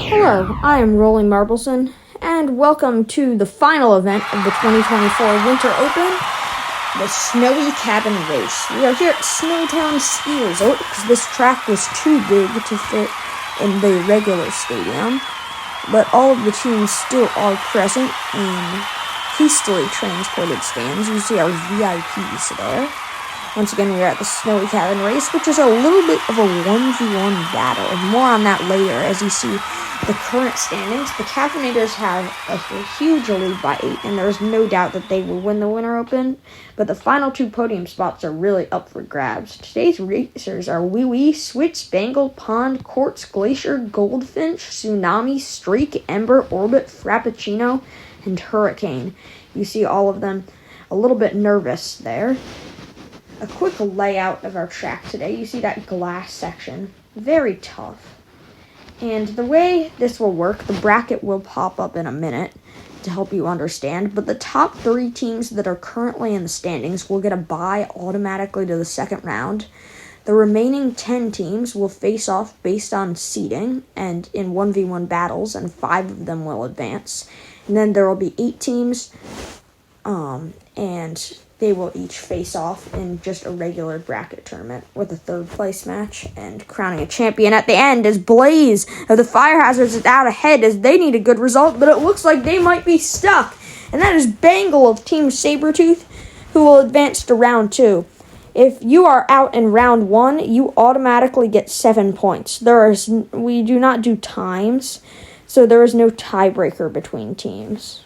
Hello, I am Rolling Marbleson, and welcome to the final event of the 2024 Winter Open, the Snowy Cabin Race. We are here at Snowtown Ski Resort because this track was too big to fit in the regular stadium, but all of the teams still are present in hastily transported stands. You see our VIPs there. Once again, we are at the Snowy Cabin Race, which is a little bit of a 1v1 battle. More on that later. As you see the current standings, the Caffeinators have a huge lead by 8, and there's no doubt that they will win the Winter Open. But the final 2 podium spots are really up for grabs. Today's racers are Wee Wee, Switch, Spangle, Pond, Quartz, Glacier, Goldfinch, Tsunami, Streak, Ember, Orbit, Frappuccino, and Hurricane. You see all of them a little bit nervous there. A quick layout of our track today. You see that glass section. Very tough. And the way this will work, the bracket will pop up in a minute to help you understand, but the top 3 teams that are currently in the standings will get a bye automatically to the second round. The remaining 10 teams will face off based on seeding and in 1v1 battles, and 5 of them will advance. And then there will be 8 teams, and they will each face off in just a regular bracket tournament with a third place match and crowning a champion at the end as Blaze of the Fire Hazards is out ahead as they need a good result, but it looks like they might be stuck. And that is Bangle of Team Sabretooth, who will advance to round 2. If you are out in round 1, you automatically get 7 points. We do not do times, so there is no tiebreaker between teams.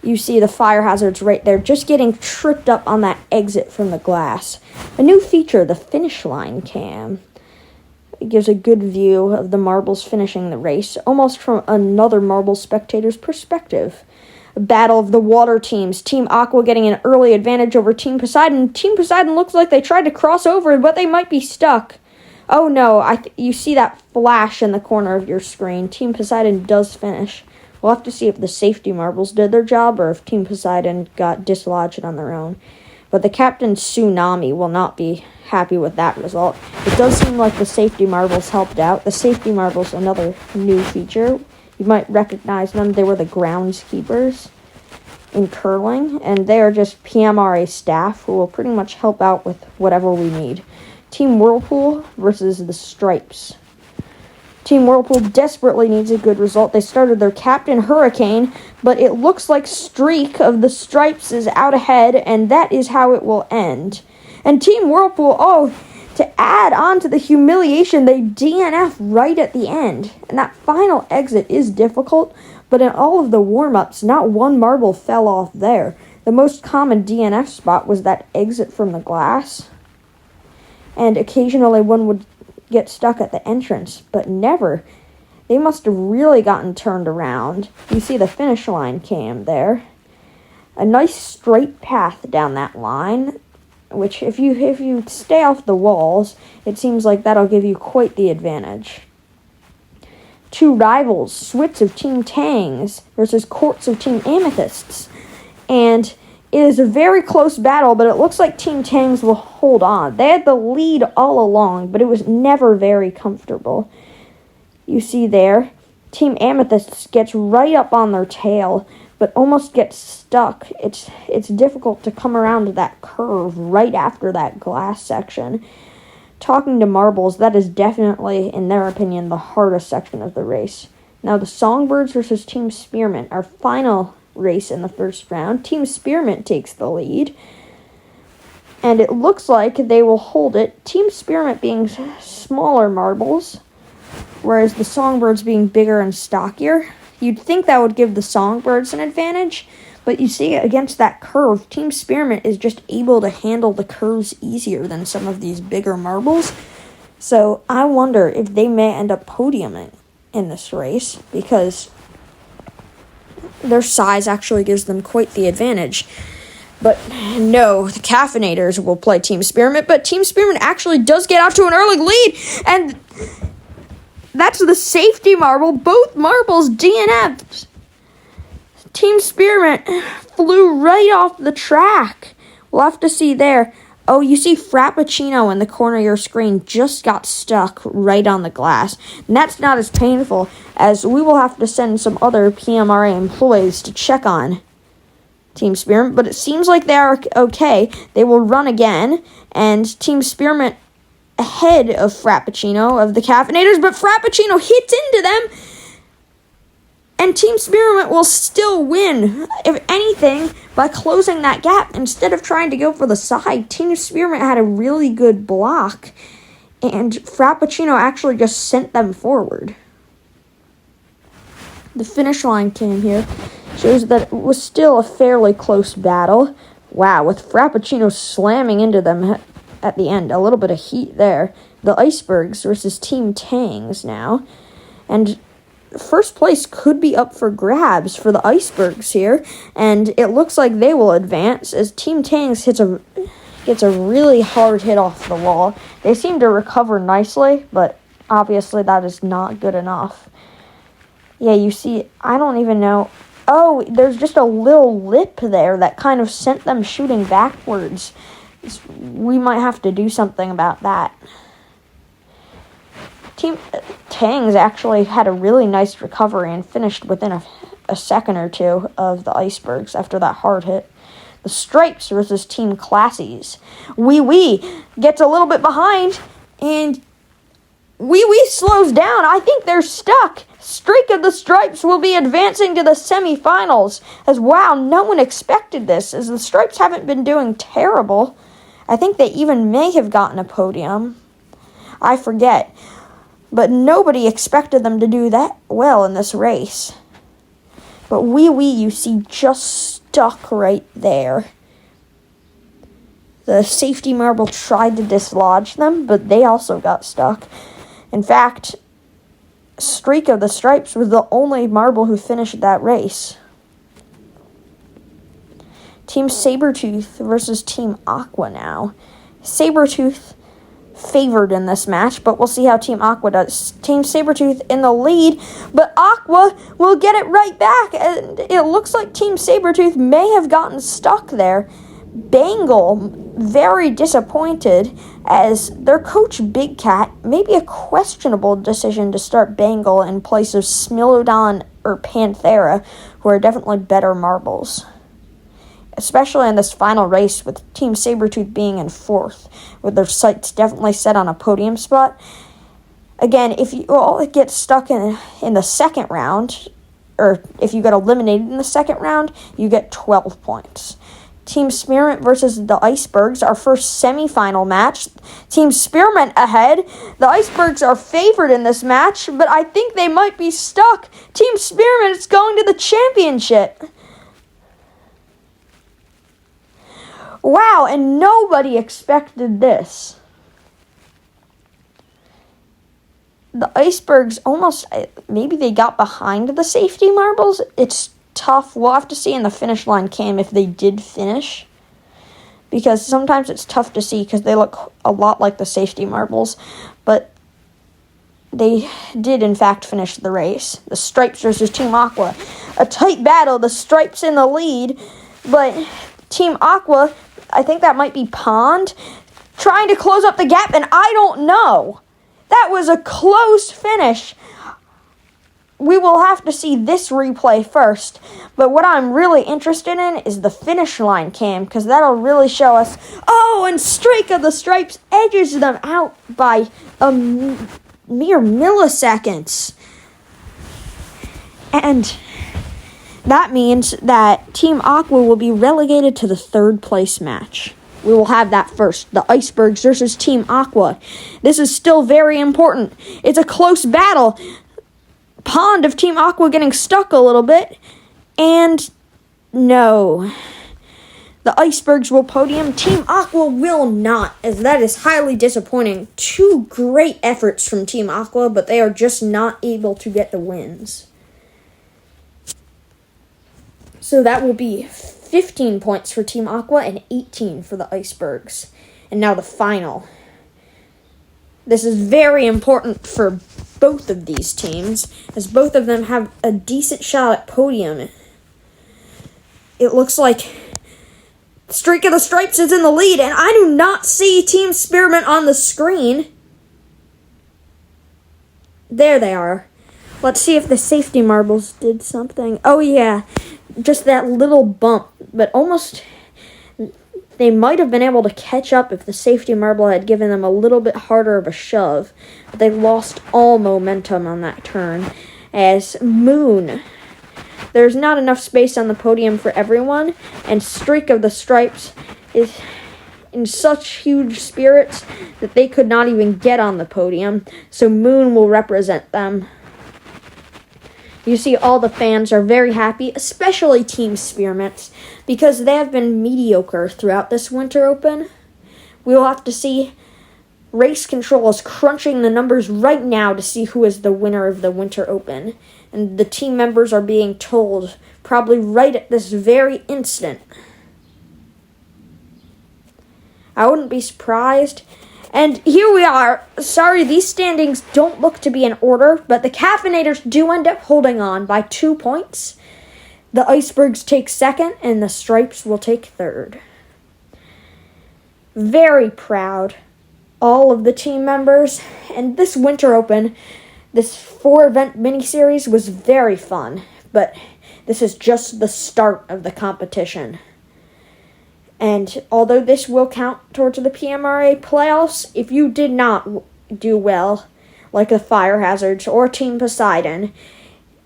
You see the Fire Hazards right there, just getting tripped up on that exit from the glass. A new feature, the finish line cam. It gives a good view of the marbles finishing the race, almost from another marble spectator's perspective. A battle of the water teams. Team Aqua getting an early advantage over Team Poseidon. Team Poseidon looks like they tried to cross over, but they might be stuck. Oh no, you see that flash in the corner of your screen. Team Poseidon does finish. We'll have to see if the safety marbles did their job or if Team Poseidon got dislodged on their own. But the captain Tsunami will not be happy with that result. It does seem like the safety marbles helped out. The safety marbles, another new feature. You might recognize them. They were the groundskeepers in curling, and they are just PMRA staff who will pretty much help out with whatever we need. Team Whirlpool versus the Stripes. Team Whirlpool desperately needs a good result. They started their captain, Hurricane, but it looks like Streak of the Stripes is out ahead, and that is how it will end. And Team Whirlpool, to add on to the humiliation, they DNF right at the end. And that final exit is difficult, but in all of the warm-ups, not one marble fell off there. The most common DNF spot was that exit from the glass, and occasionally one would get stuck at the entrance, but never. They must have really gotten turned around. You see the finish line cam there. A nice straight path down that line, which if you stay off the walls, it seems like that'll give you quite the advantage. 2 rivals, Switch of Team Tangs versus Quartz of Team Amethysts. And it is a very close battle, but it looks like Team Tangs will hold on. They had the lead all along, but it was never very comfortable. You see there, Team Amethyst gets right up on their tail, but almost gets stuck. It's difficult to come around to that curve right after that glass section. Talking to marbles, that is definitely, in their opinion, the hardest section of the race. Now the Songbirds versus Team Spearmint, our final race in the first round. Team Spearmint takes the lead, and it looks like they will hold it. Team Spearmint being smaller marbles, whereas the Songbirds being bigger and stockier. You'd think that would give the Songbirds an advantage, but you see against that curve, Team Spearmint is just able to handle the curves easier than some of these bigger marbles. So I wonder if they may end up podiuming in this race, because their size actually gives them quite the advantage. But no, the Caffeinators will play Team Spearmint, but Team Spearmint actually does get out to an early lead, and that's the safety marble. Both marbles DNF'd. Team Spearmint flew right off the track. We'll have to see there. Oh, you see Frappuccino in the corner of your screen just got stuck right on the glass. And that's not as painful, as we will have to send some other PMRA employees to check on Team Spearmint. But it seems like they are okay. They will run again, and Team Spearmint ahead of Frappuccino of the Caffeinators, but Frappuccino hits into them, and Team Spearmint will still win, if anything, by closing that gap. Instead of trying to go for the side, Team Spearmint had a really good block, and Frappuccino actually just sent them forward. The finish line cam here shows that it was still a fairly close battle. Wow, with Frappuccino slamming into them at the end. A little bit of heat there. The Icebergs versus Team Tangs now. And first place could be up for grabs for the Icebergs here. And it looks like they will advance as Team Tangs gets a really hard hit off the wall. They seem to recover nicely, but obviously that is not good enough. Yeah, you see, I don't even know. Oh, there's just a little lip there that kind of sent them shooting backwards. We might have to do something about that. Team Tangs actually had a really nice recovery and finished within a second or two of the Icebergs after that hard hit. The Stripes versus Team Classies. Wee Wee gets a little bit behind, and Wee Wee slows down. I think they're stuck. Streak of the Stripes will be advancing to the semifinals. As wow, no one expected this, as the Stripes haven't been doing terrible. I think they even may have gotten a podium. I forget. But nobody expected them to do that well in this race. But Wee Wee, you see, just stuck right there. The safety marble tried to dislodge them, but they also got stuck. In fact, Streak of the Stripes was the only marble who finished that race. Team Sabretooth versus Team Aqua now. Sabretooth favored in this match, but we'll see how Team Aqua does. Team Sabretooth in the lead, but Aqua will get it right back, and it looks like Team Sabretooth may have gotten stuck there. Bangle, very disappointed, as their coach Big Cat made a questionable decision to start Bangle in place of Smilodon or Panthera, who are definitely better marbles. Especially in this final race with Team Sabretooth being in fourth, with their sights definitely set on a podium spot. Again, if you all get stuck in the second round, or if you get eliminated in the second round, you get 12 points. Team Spearmint versus the Icebergs, our first semifinal match. Team Spearmint ahead. The Icebergs are favored in this match, but I think they might be stuck. Team Spearmint is going to the championship. Wow, and nobody expected this. The Icebergs almost, maybe they got behind the safety marbles. It's tough. We'll have to see in the finish line cam if they did finish, because sometimes it's tough to see because they look a lot like the safety marbles, but they did in fact finish the race. The Stripes versus Team Aqua, a tight battle. The Stripes in the lead, but Team Aqua, I think that might be Pond, trying to close up the gap, and I don't know. That was a close finish. We will have to see this replay first, but what I'm really interested in is the finish line cam, because that'll really show us. Oh, and Streak of the Stripes edges them out by a mere milliseconds. And that means that Team Aqua will be relegated to the third place match. We will have that first. The Icebergs versus Team Aqua. This is still very important. It's a close battle. Pond of Team Aqua getting stuck a little bit. And no. The Icebergs will podium. Team Aqua will not, as that is highly disappointing. Two great efforts from Team Aqua, but they are just not able to get the wins. So that will be 15 points for Team Aqua and 18 for the Icebergs. And now the final. This is very important for both of these teams, as both of them have a decent shot at podium. It looks like Streak of the Stripes is in the lead, and I do not see Team Spearmint on the screen. There they are. Let's see if the safety marbles did something. Oh, yeah. Just that little bump. But almost... They might have been able to catch up if the safety marble had given them a little bit harder of a shove. But they lost all momentum on that turn. As Moon... There's not enough space on the podium for everyone. And Streak of the Stripes is... in such huge spirits that they could not even get on the podium, so Moon will represent them. You see, all the fans are very happy, especially Team Spearmints, because they have been mediocre throughout this Winter Open. We will have to see. Race Control is crunching the numbers right now to see who is the winner of the Winter Open, and the team members are being told, probably right at this very instant. I wouldn't be surprised. And here we are. Sorry, these standings don't look to be in order, but the Caffeinators do end up holding on by 2 points. The Icebergs take second, and the Stripes will take third. Very proud, all of the team members. And this Winter Open, this 4-event miniseries was very fun, but this is just the start of the competition. And although this will count towards the PMRA playoffs, if you did not do well, like the Fire Hazards or Team Poseidon,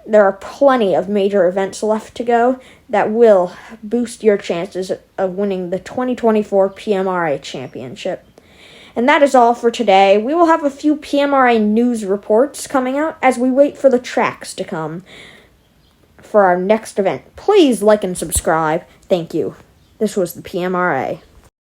there are plenty of major events left to go that will boost your chances of winning the 2024 PMRA Championship. And that is all for today. We will have a few PMRA news reports coming out as we wait for the tracks to come for our next event. Please like and subscribe. Thank you. This was the PMRA.